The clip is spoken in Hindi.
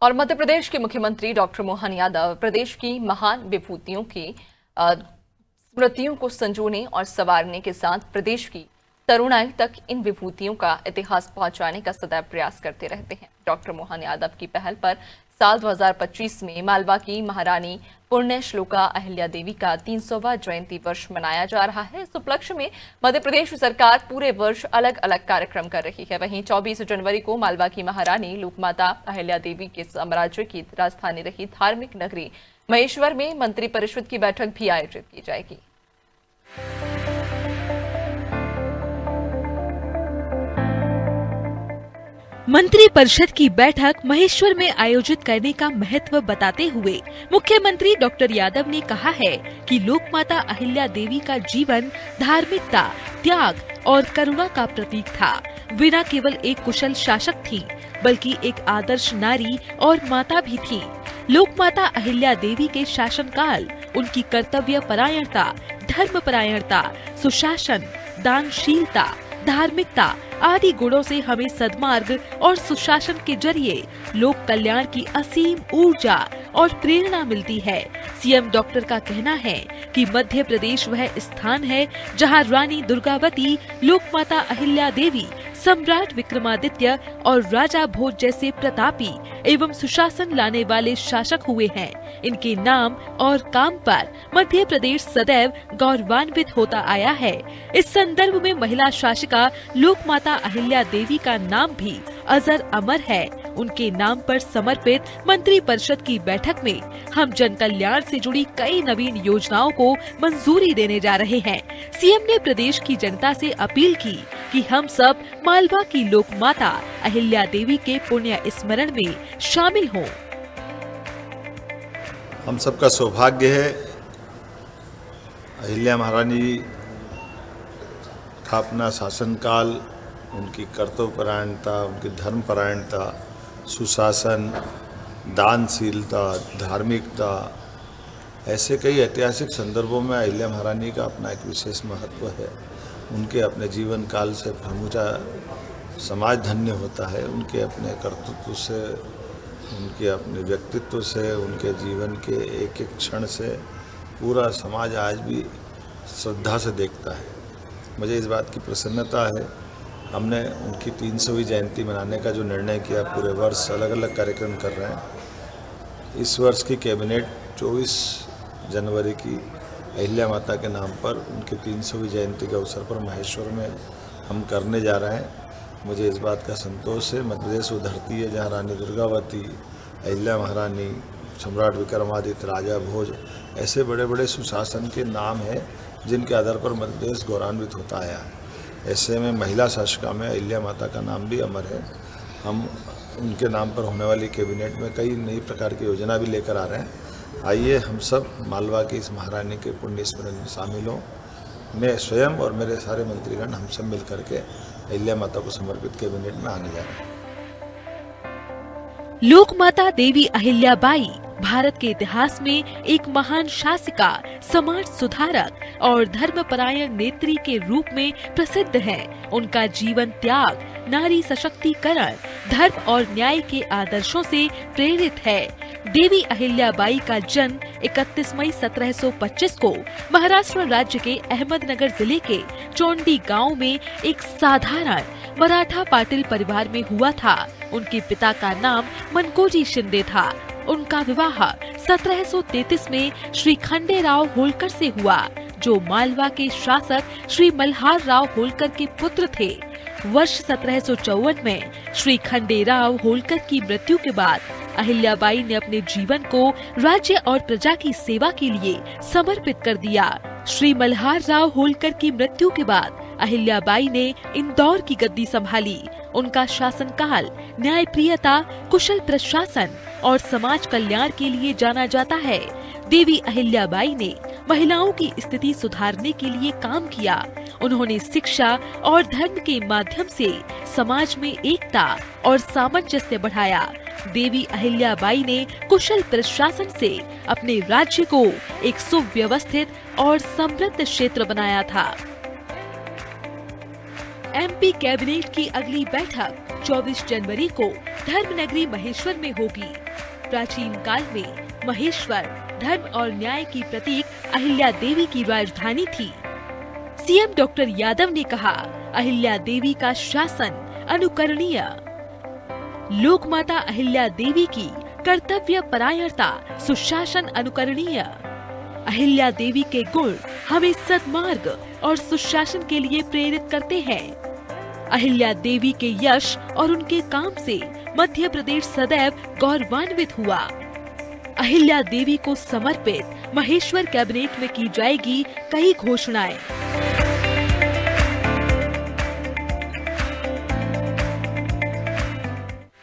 और मध्य प्रदेश के मुख्यमंत्री डॉक्टर मोहन यादव प्रदेश की महान विभूतियों की स्मृतियों को संजोने और संवारने के साथ प्रदेश की तरुणाई तक इन विभूतियों का इतिहास पहुंचाने का सदैव प्रयास करते रहते हैं। डॉक्टर मोहन यादव की पहल पर साल 2025 में मालवा की महारानी पुण्य श्लोका अहिल्या देवी का 300वां जयंती वर्ष मनाया जा रहा है। इस उपलक्ष्य में मध्य प्रदेश सरकार पूरे वर्ष अलग अलग कार्यक्रम कर रही है। वहीं 24 जनवरी को मालवा की महारानी लोकमाता अहिल्या देवी के साम्राज्य की राजधानी रही धार्मिक नगरी महेश्वर में मंत्रिपरिषद की बैठक भी आयोजित की जाएगी। मंत्रिपरिषद की बैठक महेश्वर में आयोजित करने का महत्व बताते हुए मुख्यमंत्री डॉक्टर यादव ने कहा है कि लोकमाता अहिल्या देवी का जीवन धार्मिकता, त्याग और करुणा का प्रतीक था। वे न केवल एक कुशल शासक थीं, बल्कि एक आदर्श नारी और माता भी थीं। लोकमाता अहिल्या देवी के शासनकाल उनकी कर्तव्य परायणता, धर्म परायणता, सुशासन, दानशीलता, धार्मिकता आदि गुणों से हमें सद्मार्ग और सुशासन के जरिए लोक कल्याण की असीम ऊर्जा और प्रेरणा मिलती है। सीएम डॉक्टर का कहना है कि मध्य प्रदेश वह स्थान है जहां रानी दुर्गावती, लोकमाता अहिल्या देवी, सम्राट विक्रमादित्य और राजा भोज जैसे प्रतापी एवं सुशासन लाने वाले शासक हुए हैं। इनके नाम और काम पर मध्य प्रदेश सदैव गौरवान्वित होता आया है। इस संदर्भ में महिला शासिका लोकमाता अहिल्या देवी का नाम भी अजर अमर है। उनके नाम पर समर्पित मंत्रिपरिषद की बैठक में हम जन कल्याण से जुड़ी कई नवीन योजनाओं को मंजूरी देने जा रहे हैं। सीएम ने प्रदेश की जनता से अपील की कि हम सब मालवा की लोकमाता अहिल्या देवी के पुण्य स्मरण में शामिल हों। हम सबका सौभाग्य है अहिल्या महारानी का अपना शासनकाल, उनकी कर्तव्यपरायणता, उनकी धर्मपरायणता, सुशासन, दानशीलता, धार्मिकता, ऐसे कई ऐतिहासिक संदर्भों में अहिल्या महारानी का अपना एक विशेष महत्व है। उनके अपने जीवन काल से समूचा समाज धन्य होता है। उनके अपने कर्तृत्व से, उनके अपने व्यक्तित्व से, उनके जीवन के एक एक क्षण से पूरा समाज आज भी श्रद्धा से देखता है। मुझे इस बात की प्रसन्नता है, हमने उनकी 300वीं जयंती मनाने का जो निर्णय किया, पूरे वर्ष अलग अलग कार्यक्रम कर रहे हैं। इस वर्ष की कैबिनेट 24 जनवरी की अहिल्या माता के नाम पर उनकी 300वीं जयंती के अवसर पर महेश्वर में हम करने जा रहे हैं। मुझे इस बात का संतोष है, मध्य प्रदेश वो धरती है जहाँ रानी दुर्गावती, अहिल्या महारानी, सम्राट विक्रमादित्य, राजा भोज ऐसे बड़े बड़े सुशासन के नाम हैं जिनके आधार पर मध्य प्रदेश गौरवान्वित होता आया है। ऐसे में महिला शासिका में अहिल्या माता का नाम भी अमर है। हम उनके नाम पर होने वाली कैबिनेट में कई नई प्रकार की योजना भी लेकर आ रहे हैं। आइए हम सब मालवा की इस महारानी के पुण्य स्मरण में शामिल हों। मैं स्वयं और मेरे सारे मंत्रीगण हम सब मिल करके अहिल्या माता को समर्पित कैबिनेट में आने जा रहे हैं। लोकमाता देवी अहिल्याबाई भारत के इतिहास में एक महान शासिका, समाज सुधारक और धर्मपरायण नेत्री के रूप में प्रसिद्ध हैं। उनका जीवन त्याग, नारी सशक्तिकरण, धर्म और न्याय के आदर्शों से प्रेरित है। देवी अहिल्याबाई का जन्म 31 मई 1725 को महाराष्ट्र राज्य के अहमदनगर जिले के चोंडी गांव में एक साधारण मराठा पाटिल परिवार में हुआ था। उनके पिता का नाम मनकोजी शिंदे था। उनका विवाह 1733 में श्री खंडेराव होलकर से हुआ, जो मालवा के शासक श्री मल्हार राव होलकर के पुत्र थे। वर्ष 1754 में श्री खंडेराव होलकर की मृत्यु के बाद अहिल्याबाई ने अपने जीवन को राज्य और प्रजा की सेवा के लिए समर्पित कर दिया। श्री मल्हार राव होलकर की मृत्यु के बाद अहिल्याबाई ने इंदौर की गद्दी संभाली। उनका शासनकाल न्यायप्रियता, कुशल प्रशासन और समाज कल्याण के लिए जाना जाता है। देवी अहिल्याबाई ने महिलाओं की स्थिति सुधारने के लिए काम किया। उन्होंने शिक्षा और धर्म के माध्यम से समाज में एकता और सामंजस्य बढ़ाया। देवी अहिल्याबाई ने कुशल प्रशासन से अपने राज्य को एक सुव्यवस्थित और समृद्ध क्षेत्र बनाया था। एमपी कैबिनेट की अगली बैठक 24 जनवरी को धर्मनगरी महेश्वर में होगी। प्राचीन काल में महेश्वर धर्म और न्याय की प्रतीक अहिल्या देवी की राजधानी थी। सीएम डॉक्टर यादव ने कहा, अहिल्या देवी का शासन अनुकरणीय। लोकमाता अहिल्या देवी की कर्तव्य परायणता, सुशासन अनुकरणीय। अहिल्या देवी के गुण हमें सद्मार्ग और सुशासन के लिए प्रेरित करते हैं। अहिल्या देवी के यश और उनके काम से मध्य प्रदेश सदैव गौरवान्वित हुआ। अहिल्या देवी को समर्पित महेश्वर कैबिनेट में की जाएगी कई घोषणाएं।